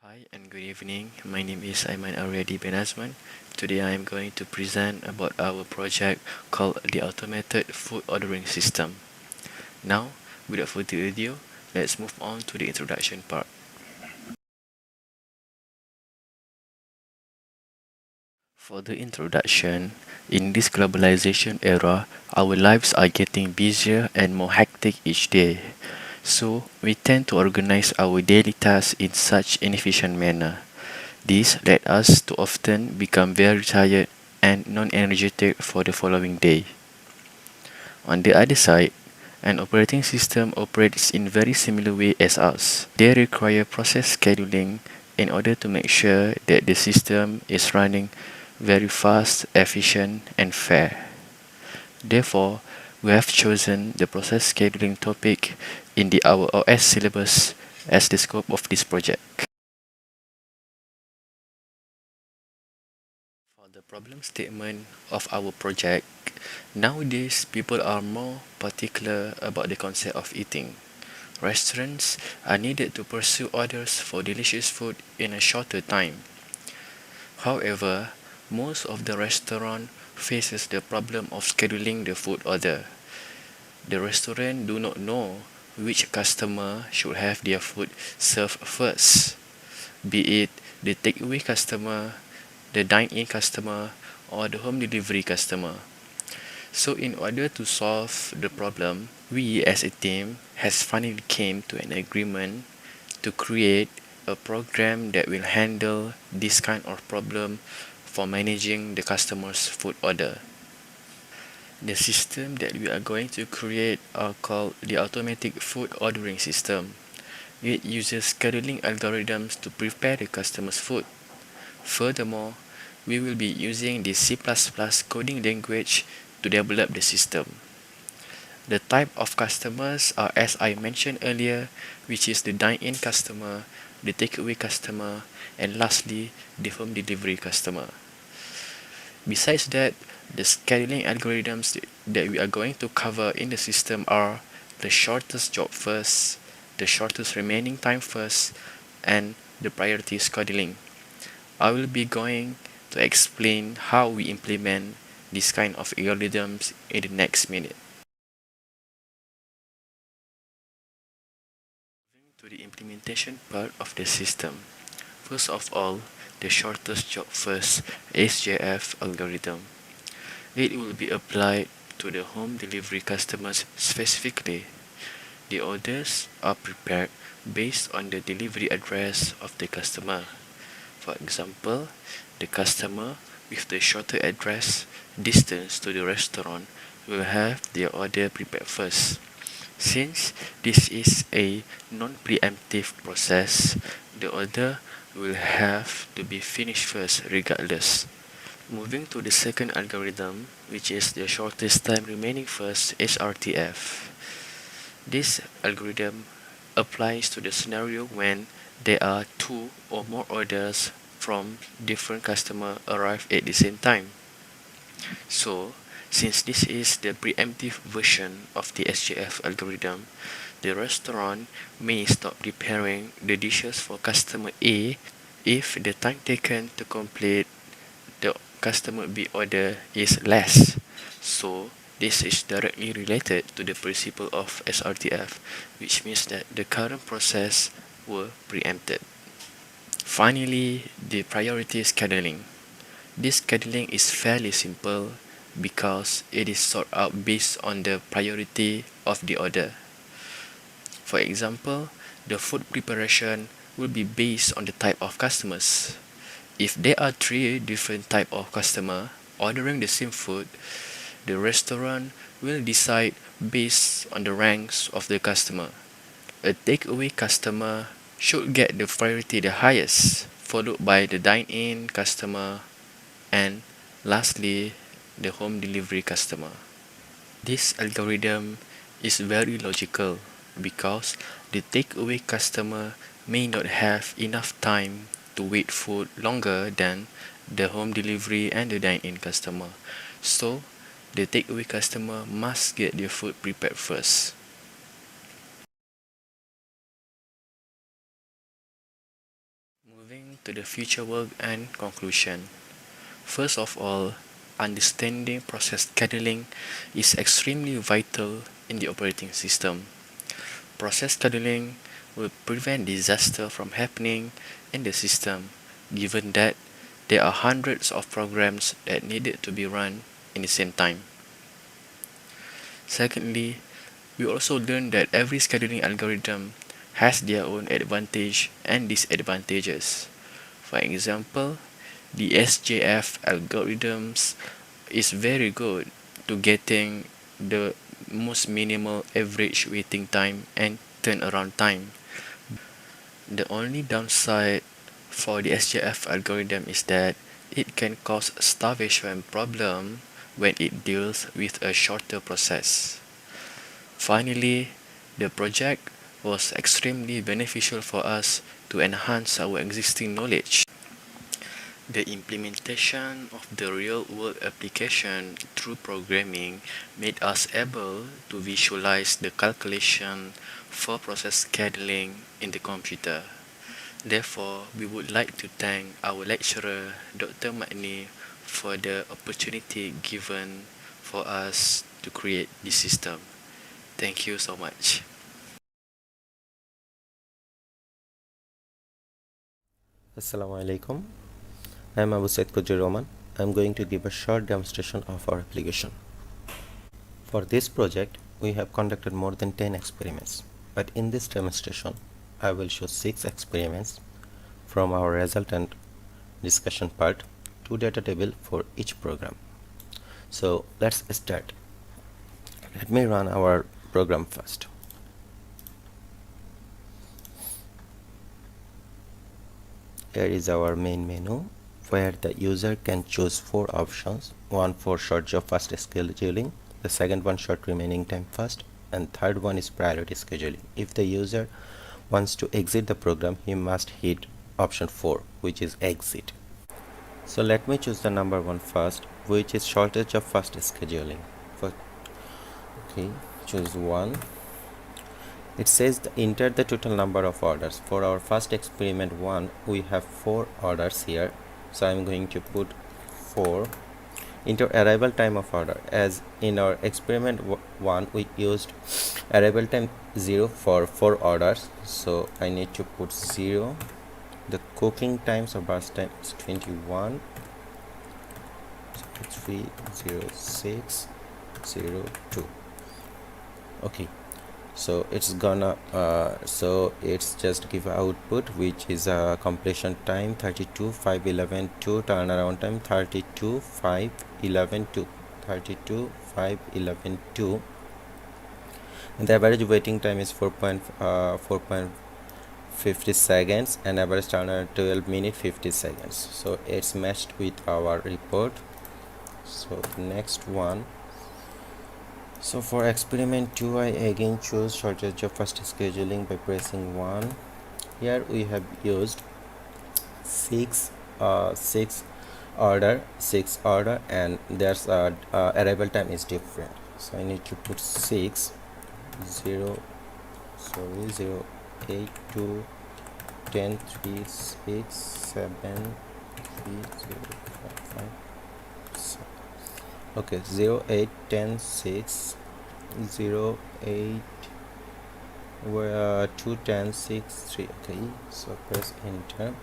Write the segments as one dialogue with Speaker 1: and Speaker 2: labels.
Speaker 1: Hi and good evening. My name is ARRIADY bin AZMAN. Today I am going to present about our project called the Automated Food Ordering System. Now, without further ado, let's move on to the introduction part. For the introduction, in this globalization era, our lives are getting busier and more hectic each day. So, we tend to organize our daily tasks in such inefficient manner. This led us to often become very tired and non-energetic for the following day. On the other side, an operating system operates in very similar way as us. They require process scheduling in order to make sure that the system is running very fast, efficient, and fair. Therefore, we have chosen the process scheduling topic in the our OS syllabus as the scope of this project. For the problem statement of our project, nowadays people are more particular about the concept of eating. Restaurants are needed to pursue orders for delicious food in a shorter time. However, most of the restaurant faces the problem of scheduling the food order. The restaurant do not know which customer should have their food served first, be it the takeaway customer, the dine-in customer, or the home delivery customer. So in order to solve the problem, we as a team has finally came to an agreement to create a program that will handle this kind of problem for managing the customer's food order. The system that we are going to create are called the automatic food ordering system. It uses scheduling algorithms to prepare the customer's food. Furthermore, we will be using the C++ coding language to develop the system. The type of customers are as I mentioned earlier, which is the dine-in customer, the takeaway customer, and lastly, the home delivery customer. Besides that, the scheduling algorithms that we are going to cover in the system are the shortest job first, the shortest remaining time first, and the priority scheduling. I will be going to explain how we implement this kind of algorithms in the next minute. To the implementation part of the system. First of all, the shortest job first SJF algorithm. It will be applied to the home delivery customers specifically. The orders are prepared based on the delivery address of the customer. For example, the customer with the shorter address distance to the restaurant will have their order prepared first. Since this is a non-preemptive process, the order will have to be finished first regardless. Moving to the second algorithm, which is the shortest time remaining first SRTF. This algorithm applies to the scenario when there are two or more orders from different customer arrive at the same time. So, since this is the preemptive version of the SJF algorithm, the restaurant may stop preparing the dishes for customer A if the time taken to complete the customer B order is less. So, this is directly related to the principle of SRTF, which means that the current process were preempted. Finally, the priority scheduling. This scheduling is fairly simple because it is sorted out based on the priority of the order. For example, the food preparation will be based on the type of customers. If there are three different type of customer ordering the same food, the restaurant will decide based on the ranks of the customer. A takeaway customer should get the priority the highest, followed by the dine-in customer, and lastly, the home delivery customer. This algorithm is very logical because the takeaway customer may not have enough time to wait food longer than the home delivery and the dine-in customer. So, the takeaway customer must get their food prepared first. to the future work and conclusion. First of all, understanding process scheduling is extremely vital in the operating system. Process scheduling will prevent disaster from happening in the system, given that there are hundreds of programs that needed to be run in the same time. Secondly, we also learned that every scheduling algorithm has their own advantage and disadvantages. For example, the SJF algorithms is very good to getting the most minimal average waiting time and turnaround time. The only downside for the SJF algorithm is that it can cause starvation problem when it deals with a shorter process. Finally, the project was extremely beneficial for us to enhance our existing knowledge. The implementation of the real-world application through programming made us able to visualize the calculation for process scheduling in the computer. Therefore, we would like to thank our lecturer, Dr. Makni, for the opportunity given for us to create this system. Thank you so much.
Speaker 2: Assalamu alaikum. I am KHUDRI. I am going to give a short demonstration of our application. For this project, we have conducted more than 10 experiments, but in this demonstration, I will show 6 experiments from our resultant discussion part, 2 data table for each program. So let's start. Let me run our program first. Here is our main menu, where the user can choose 4 options, one for short job fast scheduling, the second one short remaining time fast, and third one is priority scheduling. If the user wants to exit the program, he must hit option 4, which is exit. So let me choose the number 1 first, which is shortage of fast scheduling. Choose 1. It says enter the total number of orders. For our first experiment 1, we have 4 orders here, so I am going to put 4. Enter arrival time of order. As in our experiment 1, we used arrival time 0 for 4 orders, so I need to put 0. The cooking times or burst time is 21, 030602. Okay, so it's gonna it's just give output, which is a completion time 32,511.2, turnaround time 32,511.2, and the average waiting time is 4.50 seconds, and average turnaround 12 minutes 50 seconds. So it's matched with our report. So the next one. So for experiment 2, I again choose shortage of fast scheduling by pressing 1. Here we have used 6 order, and there's arrival time is different. So I need to put 6 0 8 2 10 3 6 7 3 0 5 7. Okay, 0 8 10 6 0 8 2 10 6 3. Okay, so press enter.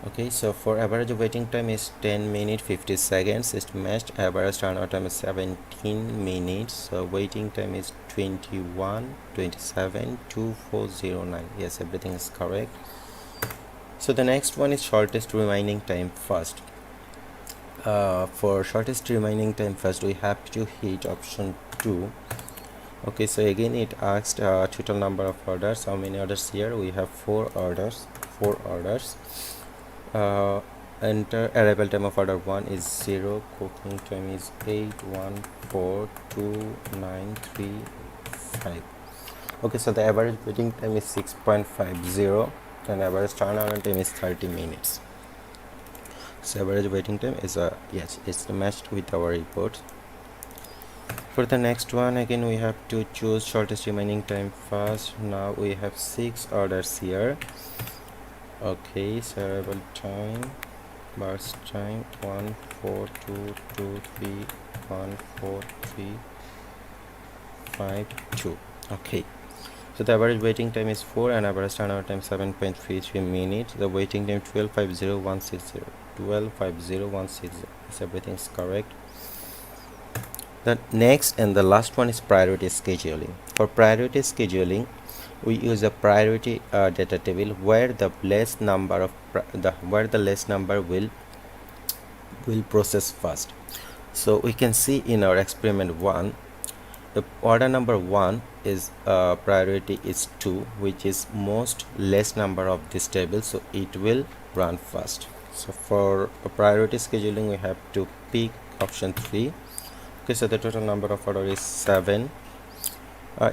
Speaker 2: Okay, so for average waiting time is 10 minutes 50 seconds. It's matched. Average turnaround time is 17 minutes. So waiting time is 21 27 2409. Yes, everything is correct. So the next one is shortest remaining time first. For shortest remaining time first, we have to hit option 2. Okay, so again it asked total number of orders. How many orders here? We have 4 orders. Enter arrival time of order 1 is 0, cooking time is 8142935. Okay, so the average waiting time is 6.50, and average turnaround time is 30 minutes. So average waiting time is yes, it's matched with our report. For the next one, again we have to choose shortest remaining time first. Now we have 6 orders here. Okay, so arrival time, burst time 142231435 2. Okay, so the average waiting time is 4 and average turnover time 7.33 minutes. The waiting time 12.50160. 12.50160. Yes, everything is correct. The next and the last one is priority scheduling. For priority scheduling, we use a priority data table where the less number of the less number will process first. So we can see in our experiment 1, the order number 1 is priority is 2, which is most less number of this table, so it will run first. So for priority scheduling, we have to pick option 3. Okay, so the total number of order is 7.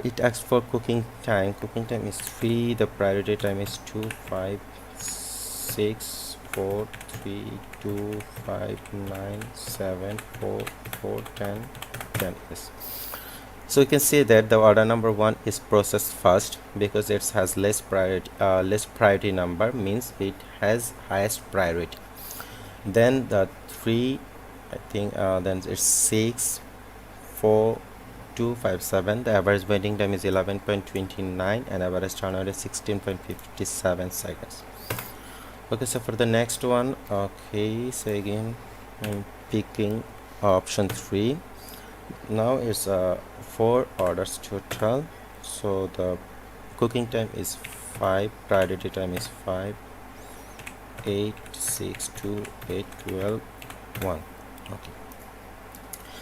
Speaker 2: It asks for cooking time. Cooking time is 3. The priority time is 2, 5, 6, 4, 3, 2, 5, 9, 7, 4, 4, 10, 10. Yes. So you can see that the order number 1 is processed first because it has less priority number, means it has highest priority. Then the 3, I think, then it's 6, 4, 2, 5, 7. The average waiting time is 11.29 and average turnover is 16.57 seconds. Okay, so for the next one, okay, so again I'm picking option 3. Now it's 4 orders total, so the cooking time is 5, priority time is 5, 8, 6, 2, 8, 12, 1. Okay,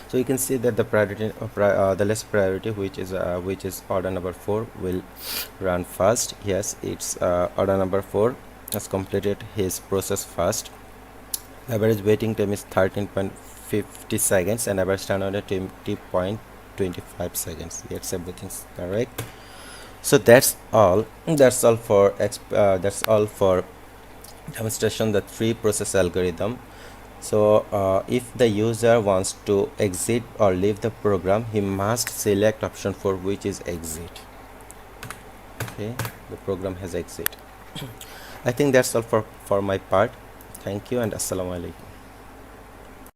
Speaker 2: so you can see that the priority the less priority, which is order number 4, will run first. Yes, it's order number 4 has completed his process first. Average waiting time is 13.50 seconds and average turnover 20.25 seconds. Yes, everything's correct. So that's all for demonstration the 3 process algorithm. So if the user wants to exit or leave the program, he must select option 4, which is exit. Okay, the program has exit. I think that's all for my part. Thank you and assalamu alaikum.